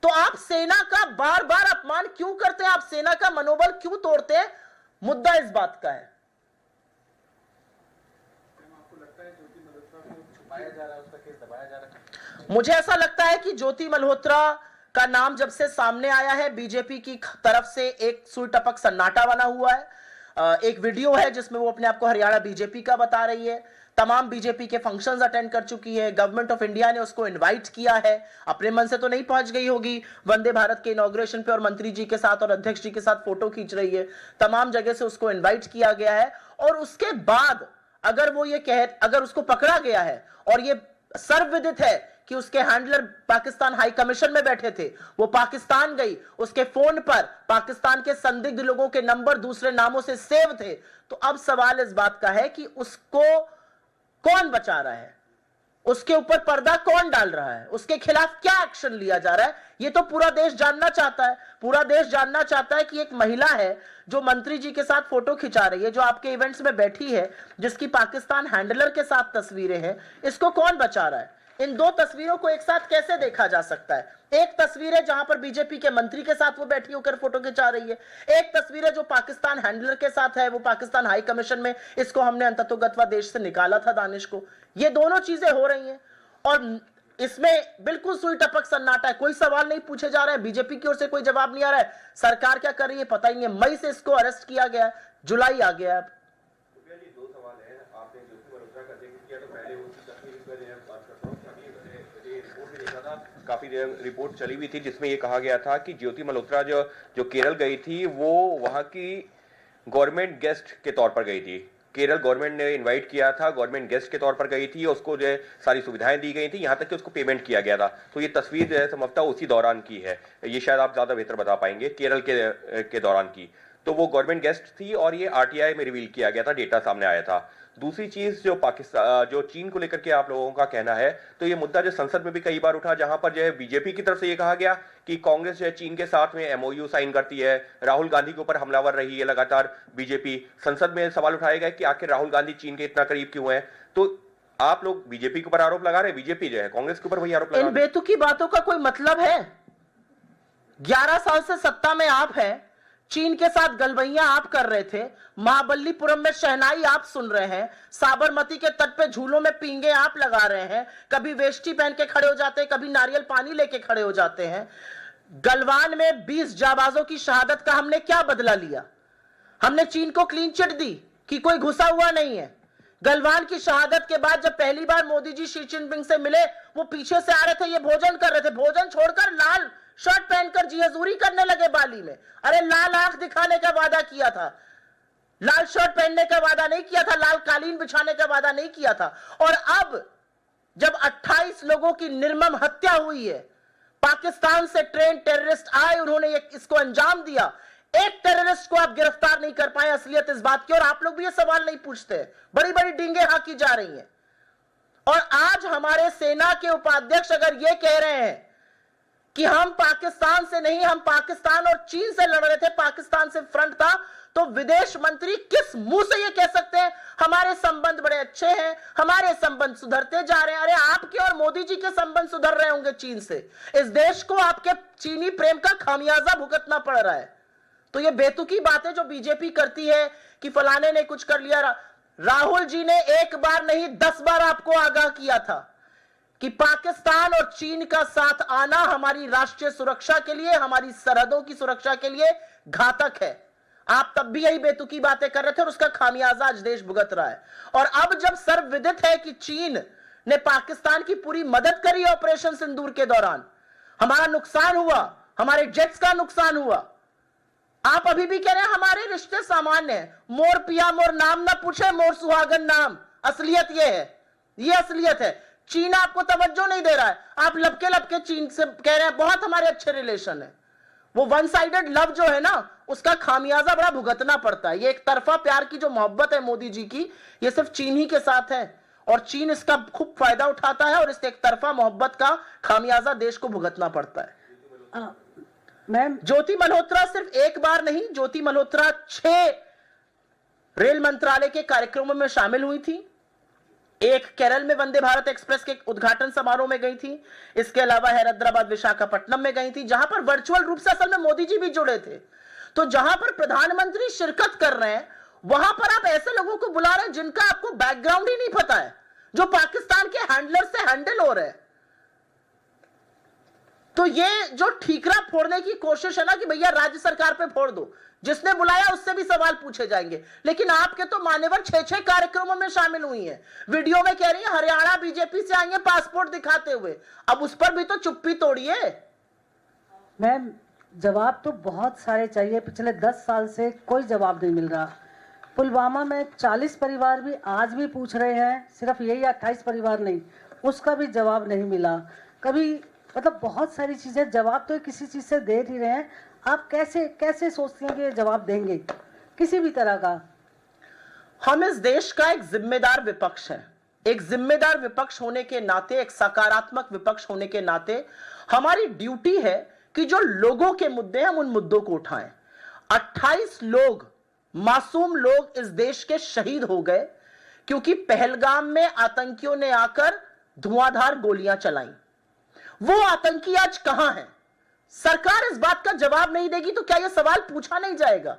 तो आप सेना का बार बार अपमान क्यों करते हैं? आप सेना का मनोबल क्यों तोड़ते हैं? मुद्दा इस बात का है. मुझे ऐसा लगता है कि ज्योति मल्होत्रा का नाम जब से सामने आया है, बीजेपी की तरफ से एक सुई टपक सन्नाटा बना हुआ है. एक वीडियो है जिसमें वो अपने आप को हरियाणा बीजेपी का बता रही है. तमाम बीजेपी के फंक्शंस अटेंड कर चुकी है. गवर्नमेंट ऑफ इंडिया ने उसको इनवाइट किया है. अपने मन से तो नहीं पहुंच गई होगी वंदे भारत के इनॉग्रेशन पे और मंत्री जी के साथ और अध्यक्ष जी के साथ फोटो खींच रही है. तमाम जगह से उसको इनवाइट किया गया है. और उसके बाद अगर उसको पकड़ा गया है और ये सर्वविदित है कि उसके हैंडलर पाकिस्तान हाई कमीशन में बैठे थे, वो पाकिस्तान गई, उसके फोन पर पाकिस्तान के संदिग्ध लोगों के नंबर दूसरे नामों से सेव थे, तो अब सवाल इस बात का है कि उसको कौन बचा रहा है, उसके ऊपर पर्दा कौन डाल रहा है, उसके खिलाफ क्या एक्शन लिया जा रहा है, ये तो पूरा देश जानना चाहता है. पूरा देश जानना चाहता है कि एक महिला है जो मंत्री जी के साथ फोटो खिंचा रही है, जो आपके इवेंट्स में बैठी है, जिसकी पाकिस्तान हैंडलर के साथ तस्वीरें हैं, इसको कौन बचा रहा है? इन दो तस्वीरों को एक साथ कैसे देखा जा सकता है? एक तस्वीर है जहां पर बीजेपी के मंत्री के साथ वो बैठी होकर फोटो खिंचा रही है, एक तस्वीर है जो पाकिस्तान हैंडलर के साथ है, वो पाकिस्तान हाई कमीशन में, इसको हमने अंततोगत्वा देश से निकाला था दानिश को. ये दोनों चीजें हो रही हैं और इसमें बिल्कुल सुई टपक सन्नाटा है. कोई सवाल नहीं पूछे जा रहे हैं, बीजेपी की ओर से कोई जवाब नहीं आ रहा है. सरकार क्या कर रही है पता ही नहीं है. मई से इसको अरेस्ट किया गया है, जुलाई आ गया है. दो सवाल है. आपने ज्योति मल्होत्रा का जिक्र किया तो पहले उसकी तस्वीर पर बात करता हूं. रिपोर्ट भी देखा था, काफी रिपोर्ट चली हुई थी जिसमें यह कहा गया था कि ज्योति मल्होत्रा जो केरल गई थी वो वहां की गवर्नमेंट गेस्ट के तौर पर गई थी. केरल गवर्नमेंट ने इनवाइट किया था, गवर्नमेंट गेस्ट के तौर पर गई थी, उसको जो है सारी सुविधाएं दी गई थी, यहां तक कि उसको पेमेंट किया गया था. तो ये तस्वीर जो है संभवतः उसी दौरान की है, ये शायद आप ज्यादा बेहतर बता पाएंगे, केरल के दौरान की. तो वो गवर्नमेंट गेस्ट थी और ये आरटीआई में रिवील किया गया था, डेटा सामने आया था. दूसरी चीज जो चीन को लेकर के आप लोगों का कहना है, तो ये मुद्दा जो संसद में भी कई बार उठा, जहां पर जो है बीजेपी की तरफ से ये कहा गया कि कांग्रेस जो है चीन के साथ में एमओयू साइन करती है, राहुल गांधी के ऊपर हमलावर रही है लगातार बीजेपी. संसद में सवाल उठाया गया कि आखिर राहुल गांधी चीन के इतना करीब क्यों है. तो आप लोग बीजेपी के ऊपर आरोप लगा रहे हैं, बीजेपी जो है कांग्रेस के ऊपर वही आरोप लगा रही है. इन बेतुकी बातों का कोई मतलब है? 11 साल से सत्ता में आप हैं, चीन के साथ गलबैया आप कर रहे थे, महाबलीपुरम में शहनाई आप सुन रहे हैं, साबरमती के तट पे झूलों में पींगे आप लगा रहे हैं, कभी वेष्टी पहन के खड़े हो जाते हैं, कभी नारियल पानी लेके खड़े हो जाते हैं। गलवान में 20 जाबाजों की शहादत का हमने क्या बदला लिया? हमने चीन को क्लीन चिट दी कि कोई घुसा हुआ नहीं है। गलवान की शहादत के बाद जब पहली बार मोदी जी शी जिनपिंग से मिले, वो पीछे से आ रहे थे, ये भोजन कर रहे थे, भोजन छोड़कर लाल शर्ट पहनकर जी हजूरी करने लगे बाली में। अरे लाल आंख दिखाने का वादा किया था, लाल शर्ट पहनने का वादा नहीं किया था, लाल कालीन बिछाने का वादा नहीं किया था। और अब जब 28 लोगों की निर्मम हत्या हुई है, पाकिस्तान से ट्रेन टेररिस्ट आए, उन्होंने इसको अंजाम दिया, एक टेररिस्ट को आप गिरफ्तार नहीं कर पाए। असलियत इस बात की, और आप लोग भी ये सवाल नहीं पूछते, बड़ी बड़ी डींगे हाकी जा रही हैं। और आज हमारे सेना के उपाध्यक्ष अगर ये कह रहे हैं कि हम पाकिस्तान से नहीं, हम पाकिस्तान और चीन से लड़ रहे थे, पाकिस्तान से फ्रंट था, तो विदेश मंत्री किस मुंह से ये कह सकते हैं हमारे संबंध बड़े अच्छे हैं, हमारे संबंध सुधरते जा रहे हैं? अरे आपके और मोदी जी के संबंध सुधर रहे होंगे चीन से, इस देश को आपके चीनी प्रेम का खामियाजा भुगतना पड़ रहा है। तो ये बेतुकी बातें जो बीजेपी करती है कि फलाने ने कुछ कर लिया, राहुल जी ने एक बार नहीं 10 बार आपको आगाह किया था कि पाकिस्तान और चीन का साथ आना हमारी राष्ट्रीय सुरक्षा के लिए, हमारी सरहदों की सुरक्षा के लिए घातक है। आप तब भी यही बेतुकी बातें कर रहे थे और उसका खामियाजा आज देश भुगत रहा है। और अब जब सर्वविदित है कि चीन ने पाकिस्तान की पूरी मदद करी ऑपरेशन सिंदूर के दौरान, हमारा नुकसान हुआ, हमारे जेट्स का नुकसान हुआ, आप अभी भी कह रहे हैं हमारे रिश्ते सामान्य हैं। मोर पिया मोर नाम ना पूछे, मोर सुहागन नाम। असलियत ये है, ये असलियत है। चीन आपको तवज्जो नहीं दे रहा है, आप लपके लपके चीन से कह रहे हैं बहुत हमारे अच्छे रिलेशन है। वो वन साइडेड लव जो है ना, उसका खामियाजा बड़ा भुगतना पड़ता है। ये एक तरफा प्यार की जो मोहब्बत है मोदी जी की, ये सिर्फ चीन ही के साथ है और चीन इसका खूब फायदा उठाता है और इस एक तरफा मोहब्बत का खामियाजा देश को भुगतना पड़ता है। मैम, ज्योति मल्होत्रा सिर्फ एक बार नहीं, ज्योति मल्होत्रा 6 रेल मंत्रालय के कार्यक्रमों में शामिल हुई थी। एक केरल में वंदे भारत एक्सप्रेस के उद्घाटन समारोह में गई थी, इसके अलावा हैदराबाद विशाखापट्टनम में गई थी, जहां पर वर्चुअल रूप से असल में मोदी जी भी जुड़े थे। तो जहां पर प्रधानमंत्री शिरकत कर रहे हैं, वहां पर आप ऐसे लोगों को बुला रहे हैं जिनका आपको बैकग्राउंड ही नहीं पता है, जो पाकिस्तान के हैंडलर से हैंडल हो रहे हैं। तो ये जो ठीकरा फोड़ने की कोशिश है ना कि भैया राज्य सरकार पे फोड़ दो, जिसने बुलाया उससे भी सवाल पूछे जाएंगे। लेकिन आपके तो मान्यवर 6 कार्यक्रमों में शामिल हुई हैं, वीडियो में कह रही है हरियाणा बीजेपी से आई है पासपोर्ट दिखाते हुए, अब उस पर भी तो चुप्पी तोड़िए। मैम, जवाब तो बहुत सारे चाहिए, पिछले 10 साल से कोई जवाब नहीं मिल रहा। पुलवामा में 40 परिवार भी आज भी पूछ रहे हैं, सिर्फ यही 28 परिवार नहीं, उसका भी जवाब नहीं मिला। कभी मतलब बहुत सारी चीजें, जवाब तो किसी चीज से दे नहीं रहे हैं। आप कैसे सोचती हैं कि जवाब देंगे किसी भी तरह का? हम इस देश का एक जिम्मेदार विपक्ष है। एक जिम्मेदार विपक्ष होने के नाते, एक सकारात्मक विपक्ष होने के नाते हमारी ड्यूटी है कि जो लोगों के मुद्दे हैं हम उन मुद्दों को उठाएं। 28 लोग, मासूम लोग इस देश के शहीद हो गए क्योंकि पहलगाम में आतंकियों ने आकर धुआंधार गोलियां चलाई। वो आतंकी आज कहां हैं? सरकार इस बात का जवाब नहीं देगी तो क्या यह सवाल पूछा नहीं जाएगा?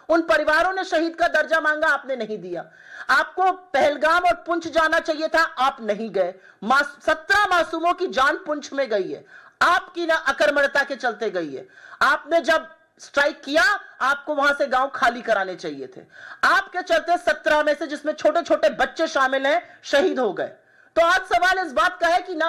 उन परिवारों ने शहीद का दर्जा मांगा, आपने नहीं दिया। आपको पहलगाम और पुंछ जाना चाहिए था, आप नहीं गए। 17 मासूमों की जान पुंछ में गई है, आपकी ना अकर्मण्यता के चलते गई है। आपने जब स्ट्राइक किया, आपको वहां से गांव खाली कराने चाहिए थे। आपके चलते 17 में से, जिसमें छोटे छोटे बच्चे शामिल हैं, शहीद हो गए। तो आज सवाल इस बात का है कि ना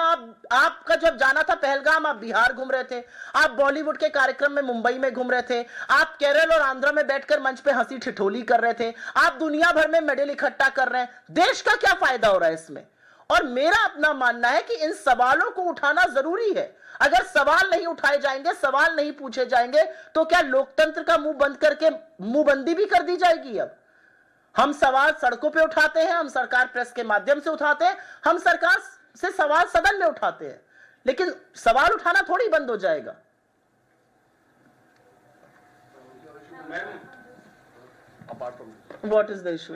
आपका जब जाना था पहलगाम, आप बिहार घूम रहे थे, आप बॉलीवुड के कार्यक्रम में मुंबई में घूम रहे थे, आप केरल और आंध्र में बैठकर मंच पे हंसी ठिठोली कर रहे थे, आप दुनिया भर में मेडल इकट्ठा कर रहे हैं। देश का क्या फायदा हो रहा है इसमें? और मेरा अपना मानना है कि इन सवालों को उठाना जरूरी है। अगर सवाल नहीं उठाए जाएंगे, सवाल नहीं पूछे जाएंगे, तो क्या लोकतंत्र का मुंह बंद करके मुंहबंदी भी कर दी जाएगी? अब हम सवाल सड़कों पे उठाते हैं, हम सरकार प्रेस के माध्यम से उठाते हैं, हम सरकार से सवाल सदन में उठाते हैं, लेकिन सवाल उठाना थोड़ी बंद हो जाएगा। What is the issue?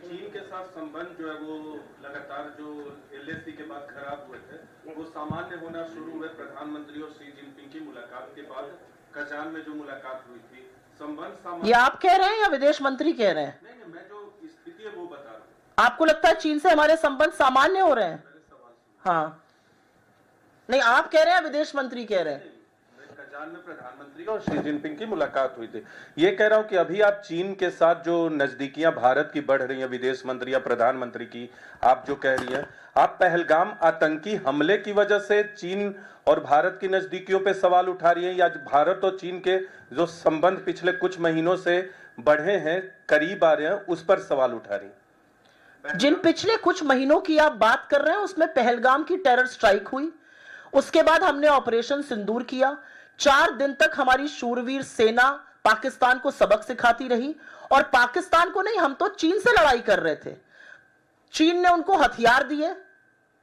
चीन के साथ संबंध जो है वो लगातार जो LAC के बाद खराब हुए थे, वो सामान्य होना शुरू हुए प्रधानमंत्री और शी जिनपिंग की मुलाकात के बाद। कजान में जो मुलाकात हुई थी, संबंध ये सामान्य। आप कह रहे हैं या विदेश मंत्री कह रहे हैं? नहीं, मैं जो स्थिति है वो बता रहा हूँ। आपको लगता है चीन से हमारे संबंध सामान्य हो रहे हैं? हाँ, नहीं आप कह रहे हैं विदेश मंत्री कह रहे हैं? कजान में प्रधानमंत्री और शी जिनपिंग की मुलाकात हुई थी। ये कह रहा हूं कि अभी आप चीन के साथ जो नजदीकियां भारत की बढ़ रही हैं, विदेश मंत्री या प्रधानमंत्री की आप जो कह रही हैं, आप पहलगाम आतंकी हमले की वजह से चीन और भारत की नजदीकियों पे सवाल उठा रही हैं, या भारत और चीन के जो संबंध पिछले कुछ महीनों से बढ़े हैं, करीब आ रहे हैं, उस पर सवाल उठा रही हैं? जिन पिछले कुछ महीनों की आप बात कर रहे हैं उसमें पहलगाम की टेरर स्ट्राइक हुई, उसके बाद हमने ऑपरेशन सिंदूर किया। 4 दिन तक हमारी शूरवीर सेना पाकिस्तान को सबक सिखाती रही, और पाकिस्तान को नहीं, हम तो चीन से लड़ाई कर रहे थे। चीन ने उनको हथियार दिए,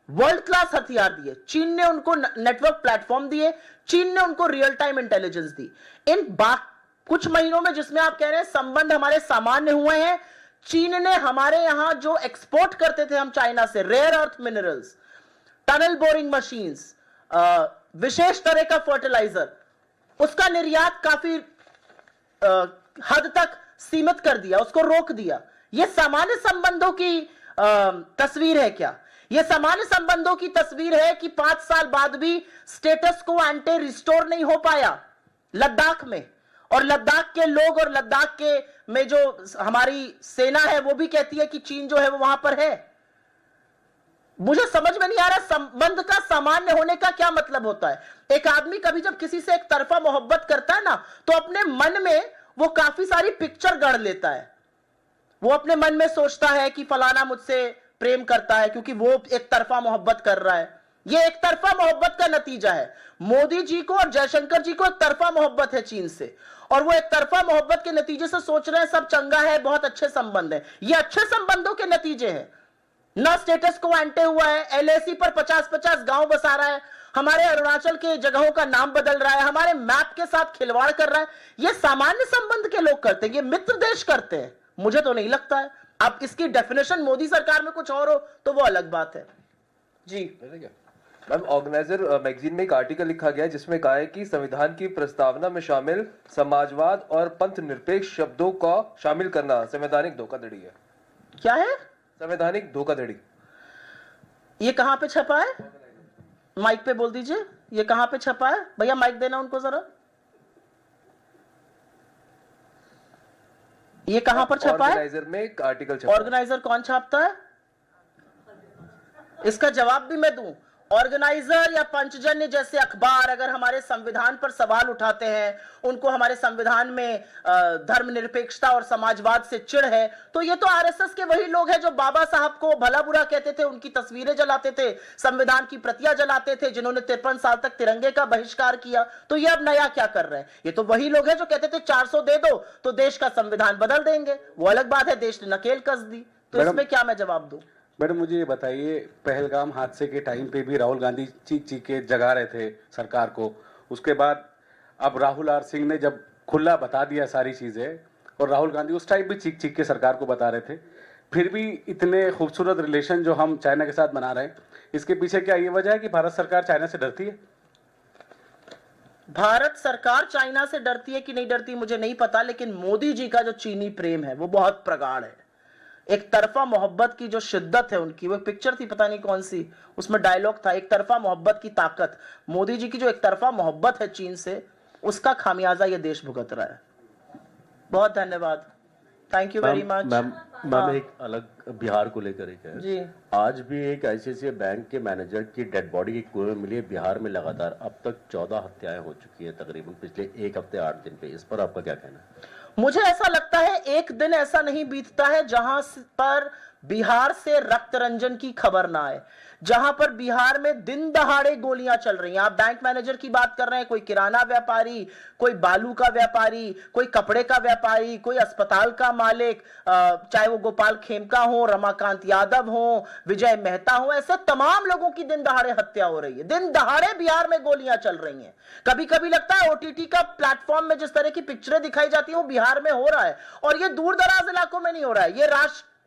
वर्ल्ड क्लास हथियार दिए, चीन ने उनको नेटवर्क प्लेटफॉर्म दिए, चीन ने उनको रियल टाइम इंटेलिजेंस दी। इन कुछ महीनों में जिसमें आप कह रहे हैं संबंध हमारे सामान्य हुए हैं, चीन ने हमारे यहां जो एक्सपोर्ट करते थे हम चाइना से, rare earth minerals, tunnel boring machines, विशेष तरह का फर्टिलाइजर, उसका निर्यात काफी हद तक सीमित कर दिया, उसको रोक दिया। यह सामान्य संबंधों की तस्वीर है क्या? यह सामान्य संबंधों की तस्वीर है कि 5 साल बाद भी स्टेटस को एंटी रिस्टोर नहीं हो पाया लद्दाख में, और लद्दाख के लोग और लद्दाख के में जो हमारी सेना है वो भी कहती है कि चीन जो है वो वहां पर है। मुझे समझ में नहीं आ रहा संबंध का सामान्य होने का क्या मतलब होता है। एक आदमी कभी जब किसी से एक तरफा मोहब्बत करता है ना, तो अपने मन में वो काफी सारी पिक्चर गढ़ लेता है। वो अपने मन में सोचता है कि फलाना मुझसे प्रेम करता है क्योंकि वो एक तरफा मोहब्बत कर रहा है। ये एक तरफा मोहब्बत का नतीजा है। मोदी जी को और जयशंकर जी को एक तरफा मोहब्बत है चीन से, और वो एक तरफा मोहब्बत के नतीजे से सोच रहे हैं सब चंगा है, बहुत अच्छे संबंध है। ये अच्छे संबंधों के नतीजे हैं। ना स्टेटस को एंटे हुआ है, एलएसी पर 50-50 गांव बसा रहा है, हमारे अरुणाचल के जगहों का नाम बदल रहा है, हमारे मैप के साथ खिलवाड़ कर रहा है। ये सामान्य संबंध के लोग करते हैं, ये मित्र देश करते हैं। मुझे तो नहीं लगता है। अब इसकी डेफिनेशन मोदी सरकार में कुछ और हो तो वो अलग बात है। जी मैम, ऑर्गेनाइजर मैगजीन में एक आर्टिकल लिखा गया है जिसमें कहा है कि संविधान की प्रस्तावना में शामिल समाजवाद और पंथ निरपेक्ष शब्दों का शामिल करना संवैधानिक धोखाधड़ी है। क्या है? संवैधानिक धोखाधड़ी। ये कहां पे छपा है? माइक पे बोल दीजिए, ये कहां पे छपा है? भैया माइक देना उनको जरा। ये कहां पर छपा है? ऑर्गेनाइजर में एक आर्टिकल छपा है। ऑर्गेनाइजर कौन छापता है? इसका जवाब भी मैं दूं। ऑर्गेनाइजर या पंचजन्य जैसे अखबार अगर हमारे संविधान पर सवाल उठाते हैं, उनको हमारे संविधान में धर्मनिरपेक्षता और समाजवाद से चिढ़ है, तो ये तो आरएसएस के वही लोग हैं जो बाबा साहब को भला बुरा कहते थे, उनकी तस्वीरें जलाते थे, संविधान की प्रतियां जलाते थे, जिन्होंने 53 साल तक तिरंगे का बहिष्कार किया। तो ये अब नया क्या कर रहे हैं? ये तो वही लोग हैं जो कहते थे 400 दे दो तो देश का संविधान बदल देंगे। वो अलग बात है, देश ने नकेल कस दी। तो इसमें क्या मैं जवाब दूं? मैडम मुझे ये बताइए, पहलगाम हादसे के टाइम पे भी राहुल गांधी चीख चीख के जगा रहे थे सरकार को, उसके बाद अब राहुल आर सिंह ने जब खुला बता दिया सारी चीज़ें, और राहुल गांधी उस टाइम भी चीख चीख के सरकार को बता रहे थे, फिर भी इतने खूबसूरत रिलेशन जो हम चाइना के साथ बना रहे हैं, इसके पीछे क्या ये वजह है कि भारत सरकार चाइना से डरती है? भारत सरकार चाइना से डरती है कि नहीं डरती मुझे नहीं पता, लेकिन मोदी जी का जो चीनी प्रेम है वो बहुत प्रगाढ़ है। एक तरफा मोहब्बत की जो शिद्दत है उनकी, वो पिक्चर थी पता नहीं कौन सी, उसमें डायलॉग था, एक तरफा मोहब्बत की ताकत। मोदी जी की जो एक तरफा मोहब्बत है चीन से, उसका खामियाजा ये देश भुगत रहा है। बहुत धन्यवाद, thank you very much. Ma'am एक अलग बिहार को लेकर एक है जी। आज भी एक आईसीआईसीआई बैंक के मैनेजर की डेड बॉडी की कुएं में मिली है बिहार में। लगातार अब तक 14 हत्याएं हो चुकी है तकरीबन पिछले 1 हफ्ते 8 दिन पे। इस पर आपका क्या कहना है? मुझे ऐसा लगता है एक दिन ऐसा नहीं बीतता है जहां पर बिहार से रक्त रंजन की खबर ना आए, जहां पर बिहार में दिन दहाड़े गोलियां चल रही हैं। आप बैंक मैनेजर की बात कर रहे हैं, कोई किराना व्यापारी, कोई बालू का व्यापारी, कोई कपड़े का व्यापारी, कोई अस्पताल का मालिक, चाहे वो गोपाल खेमका हो, रमाकांत यादव हो, विजय मेहता हो, ऐसे तमाम लोगों की दिन दहाड़े हत्या हो रही है। दिन दहाड़े बिहार में गोलियां चल रही हैं। कभी कभी लगता है ओटीटी का प्लेटफॉर्म में जिस तरह की पिक्चरें दिखाई जाती है वो बिहार में हो रहा है, और ये दूर दराज इलाकों में नहीं हो रहा है, ये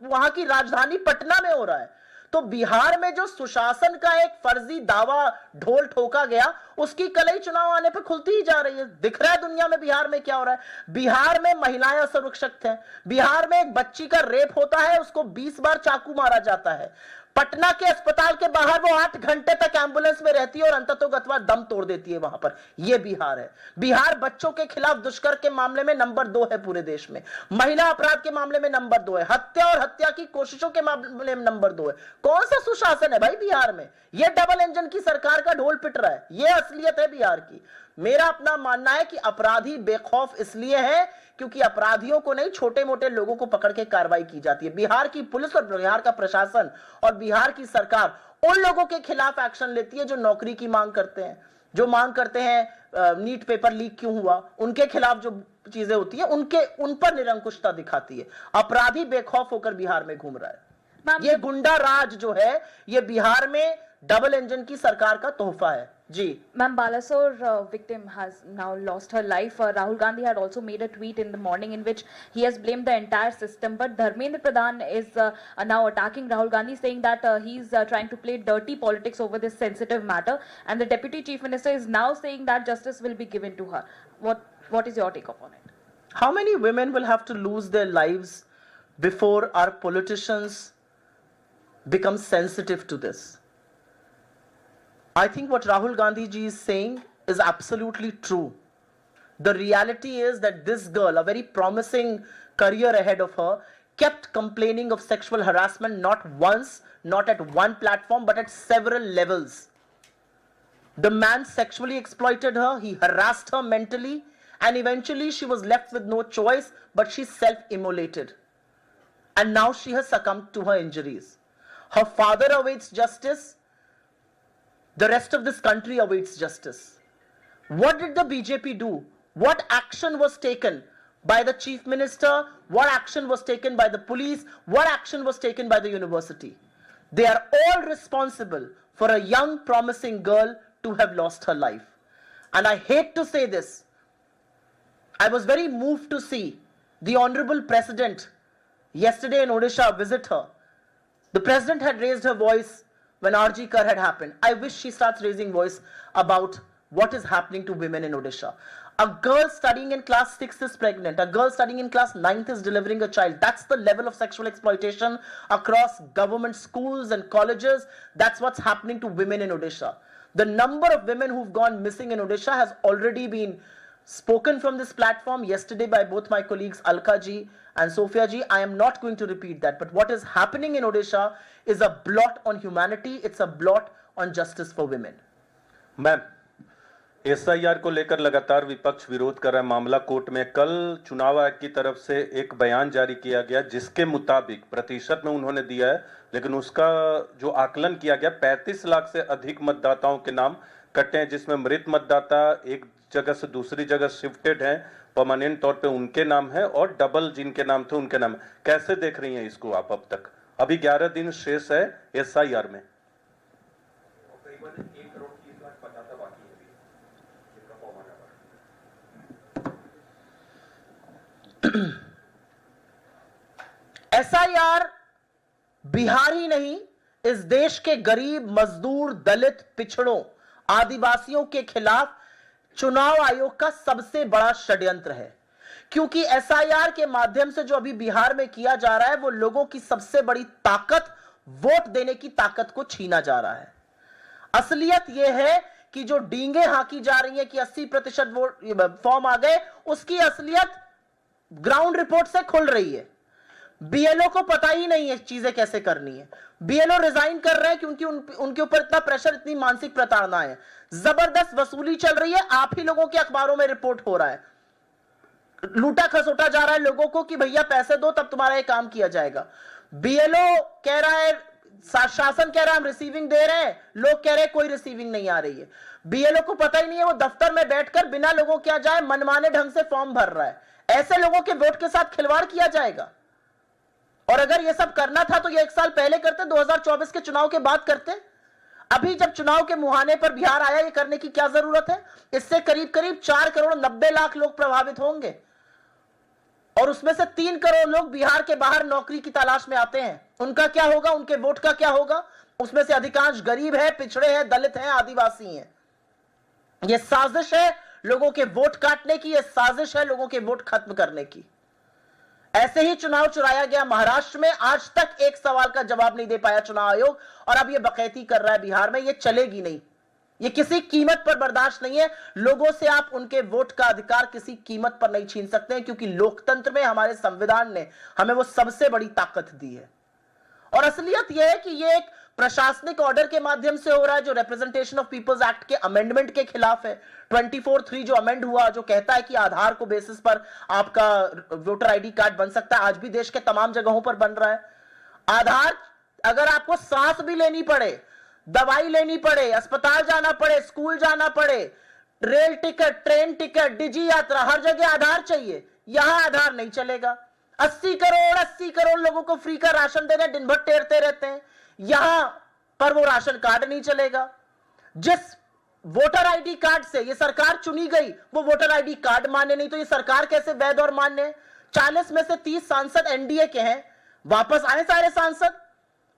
वहां की राजधानी पटना में हो रहा है। तो बिहार में जो सुशासन का एक फर्जी दावा ढोल ठोका गया, उसकी कलई चुनाव आने पे खुलती ही जा रही है। दिख रहा है दुनिया में बिहार में क्या हो रहा है। बिहार में महिलाएं असुरक्षित हैं। बिहार में एक बच्ची का रेप होता है, उसको 20 बार चाकू मारा जाता है। पटना के अस्पताल के बाहर वो 8 घंटे तक एम्बुलेंस में रहती है और अंततोगत्वा दम तोड़ देती है वहां पर। यह बिहार है। बिहार बच्चों के खिलाफ दुष्कर्म के मामले में नंबर 2 है पूरे देश में, महिला अपराध के मामले में नंबर 2 है, हत्या और हत्या की कोशिशों के मामले में नंबर 2 है। कौन सा सुशासन है भाई बिहार में? यह डबल इंजन की सरकार का ढोल पिट रहा है। यह असलियत है बिहार की। मेरा अपना मानना है कि अपराधी बेखौफ इसलिए है क्योंकि अपराधियों को नहीं, छोटे मोटे लोगों को पकड़ के कार्रवाई की जाती है। बिहार की पुलिस और बिहार का प्रशासन और बिहार की सरकार उन लोगों के खिलाफ एक्शन लेती है जो नौकरी की मांग करते हैं, जो मांग करते हैं नीट पेपर लीक क्यों हुआ, उनके खिलाफ जो चीजें होती है उन पर निरंकुशता दिखाती है। अपराधी बेखौफ होकर बिहार में घूम रहा है। ये गुंडा राज जो है, ये बिहार में डबल इंजन की सरकार का तोहफा है। जी Ma'am, Balasore victim has now lost her life. Rahul Gandhi had also made a tweet in the morning in which he has blamed the entire system. But Dharmendra Pradhan is now attacking Rahul Gandhi, saying that he's trying to play dirty politics over this sensitive matter. And the Deputy Chief Minister is now saying that justice will be given to her. What is your take upon it? How many women will have to lose their lives before our politicians become sensitive to this? I think what Rahul Gandhi ji is saying is absolutely true. The reality is that this girl, a very promising career ahead of her, kept complaining of sexual harassment not once, not at one platform, but at several levels. The man sexually exploited her, he harassed her mentally, and eventually she was left with no choice, but she self-immolated. And now she has succumbed to her injuries. Her father awaits justice. The rest of this country awaits justice. What did the BJP do? What action was taken by the chief minister? What action was taken by the police? What action was taken by the university? They are all responsible for a young promising girl to have lost her life. And I hate to say this. I was very moved to see the Honorable President yesterday in Odisha visit her. The President had raised her voice when RG Kar had happened. I wish she starts raising voice about what is happening to women in Odisha. A girl studying in class 6 is pregnant. A girl studying in class 9th is delivering a child. That's the level of sexual exploitation across government schools and colleges. That's what's happening to women in Odisha. The number of women who've gone missing in Odisha has already been spoken from this platform yesterday by both my colleagues Alka ji and Sophia ji. I am not going to repeat that. But what is happening in Odisha is a blot on humanity. It's a blot on justice for women. Ma'am, SIR को लेकर लगातार विपक्ष विरोध कर रहा है। मामला court में कल चुनाव आयोग की तरफ से एक बयान जारी किया गया जिसके मुताबिक प्रतिशत में उन्होंने दिया है, लेकिन उसका जो आकलन किया गया 35 लाख से अधिक मतदाताओं के नाम कटे हैं, जिसमें मृत मतदाता एक जगह से दूसरी जगह शिफ्टेड हैं, परमानेंट तौर पे उनके नाम है और डबल जिनके नाम थे उनके नाम। कैसे देख रही हैं इसको आप? अब तक अभी 11 दिन शेष है SIR में। SIR बिहार ही नहीं, इस देश के गरीब, मजदूर, दलित, पिछड़ों, आदिवासियों के खिलाफ चुनाव आयोग का सबसे बड़ा षड्यंत्र है। क्योंकि SIR के माध्यम से जो अभी बिहार में किया जा रहा है वो लोगों की सबसे बड़ी ताकत, वोट देने की ताकत को छीना जा रहा है। असलियत यह है कि जो डींगे हाकी जा रही है कि 80% वोट फॉर्म आ गए, उसकी असलियत ग्राउंड रिपोर्ट से खुल रही है। BLO को पता ही नहीं है चीजें कैसे करनी है। BLO रिजाइन कर रहे हैं क्योंकि उनके ऊपर इतना प्रेशर, इतनी मानसिक प्रताड़ना है, जबरदस्त वसूली चल रही है। आप ही लोगों के अखबारों में रिपोर्ट हो रहा है, लूटा खसोटा जा रहा है लोगों को कि भैया पैसे दो तब तुम्हारा ये काम किया जाएगा। BLO कह रहा है, शासन कह रहा है हम रिसीविंग दे रहे हैं, लोग कह रहे हैं कोई रिसीविंग नहीं आ रही है। BLO को पता ही नहीं है, वो दफ्तर में बैठकर बिना लोगों क्या जाए मनमाने ढंग से फॉर्म भर रहा है। ऐसे लोगों के वोट के साथ खिलवाड़ किया जाएगा। और अगर ये सब करना था तो ये 1 साल पहले करते, 2024 के चुनाव के बाद करते। अभी जब चुनाव के मुहाने पर बिहार आया, ये करने की क्या जरूरत है? इससे करीब करीब 4 करोड़ 90 लाख लोग प्रभावित होंगे। और उसमें से 3 करोड़ लोग बिहार के बाहर नौकरी की तलाश में आते हैं। उनका क्या होगा? उनके वोट का क्या होगा? उसमें से अधिकांश गरीब है, पिछड़े हैं, दलित हैं, आदिवासी हैं। यह साजिश है लोगों के वोट काटने की, यह साजिश है लोगों के वोट खत्म करने की। ऐसे ही चुनाव चुराया गया महाराष्ट्र में, आज तक एक सवाल का जवाब नहीं दे पाया चुनाव आयोग, और अब यह बकैती कर रहा है बिहार में। यह चलेगी नहीं, यह किसी कीमत पर बर्दाश्त नहीं है। लोगों से आप उनके वोट का अधिकार किसी कीमत पर नहीं छीन सकते हैं, क्योंकि लोकतंत्र में हमारे संविधान ने हमें वो सबसे बड़ी ताकत दी है। और असलियत यह है कि यह एक प्रशासनिक ऑर्डर के माध्यम से हो रहा है, जो रिप्रेजेंटेशन ऑफ पीपल्स एक्ट के अमेंडमेंट के खिलाफ है। 24(3) जो अमेंड हुआ, जो कहता है कि आधार को बेसिस पर आपका वोटर आईडी कार्ड बन सकता है, आज भी देश के तमाम जगहों पर बन रहा है। आधार, अगर आपको सांस भी लेनी पड़े, दवाई लेनी पड़े, अस्पताल जाना पड़े, स्कूल जाना पड़े, रेल टिकट, ट्रेन टिकट, डिजी यात्रा, हर जगह आधार चाहिए। यहां आधार नहीं चलेगा। 80 करोड़ लोगों को फ्री का राशन दे रहे, दिन भर टेरते रहते हैं, यहां पर वो राशन कार्ड नहीं चलेगा। जिस वोटर आईडी कार्ड से ये सरकार चुनी गई, वो वोटर आईडी कार्ड मान्य नहीं, तो ये सरकार कैसे वैध और मान्य है? 40 में से 30 सांसद एनडीए के हैं। वापस आए सारे सांसद,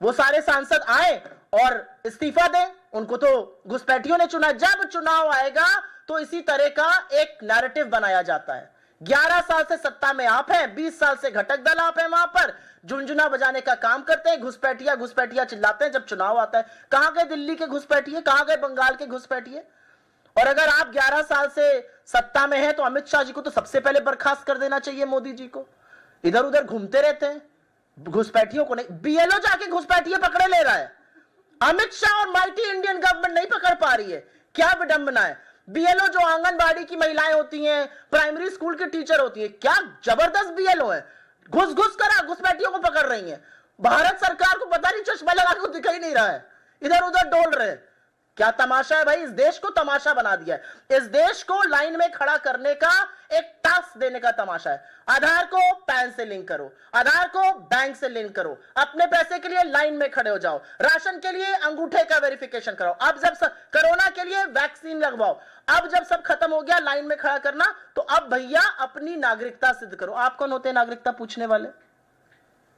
वो सारे सांसद आए और इस्तीफा दें। उनको तो घुसपैठियों ने चुना। जब चुनाव आएगा तो इसी तरह का एक नैरेटिव बनाया जाता है। 11 साल से सत्ता में आप हैं, 20 साल से घटक दल आप हैं, वहां पर झुंझुना बजाने का काम करते हैं, घुसपैठिया चिल्लाते हैं। जब चुनाव आता है, कहां गए दिल्ली के घुसपैठिए, कहां गए बंगाल के घुसपैठिए? और अगर आप 11 साल से सत्ता में हैं, तो अमित शाह जी को तो सबसे पहले बर्खास्त कर देना चाहिए, मोदी जी को। इधर उधर घूमते रहते हैं, घुसपैठियों को नहीं। बीएलओ जाके घुसपैठिए पकड़े ले रहा है, अमित शाह और माइटी इंडियन गवर्नमेंट नहीं पकड़ पा रही है। क्या विडंबना है। बीएलओ जो आंगनबाड़ी की महिलाएं होती हैं, प्राइमरी स्कूल के टीचर होती है, क्या जबरदस्त बीएलओ है, घुस कर घुसपैठियों को पकड़ रही हैं। भारत सरकार को पता नहीं चश्मा लगा के दिखाई नहीं रहा है, इधर उधर डोल रहे। क्या तमाशा है भाई, इस देश को तमाशा बना दिया है। इस देश को लाइन में खड़ा करने का एक टास्क देने का तमाशा है। आधार को पैन से लिंक करो, आधार को बैंक से लिंक करो, अपने पैसे के लिए लाइन में खड़े हो जाओ, राशन के लिए अंगूठे का वेरिफिकेशन कराओ, अब जब कोरोना के लिए वैक्सीन लगवाओ, अब जब सब खत्म हो गया लाइन में खड़ा करना, तो अब भैया अपनी नागरिकता सिद्ध करो। आप कौन होते हैं नागरिकता पूछने वाले?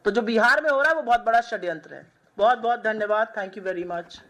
तो जो बिहार में हो रहा है वो बहुत बड़ा षड्यंत्र है। बहुत बहुत धन्यवाद, थैंक यू वेरी मच।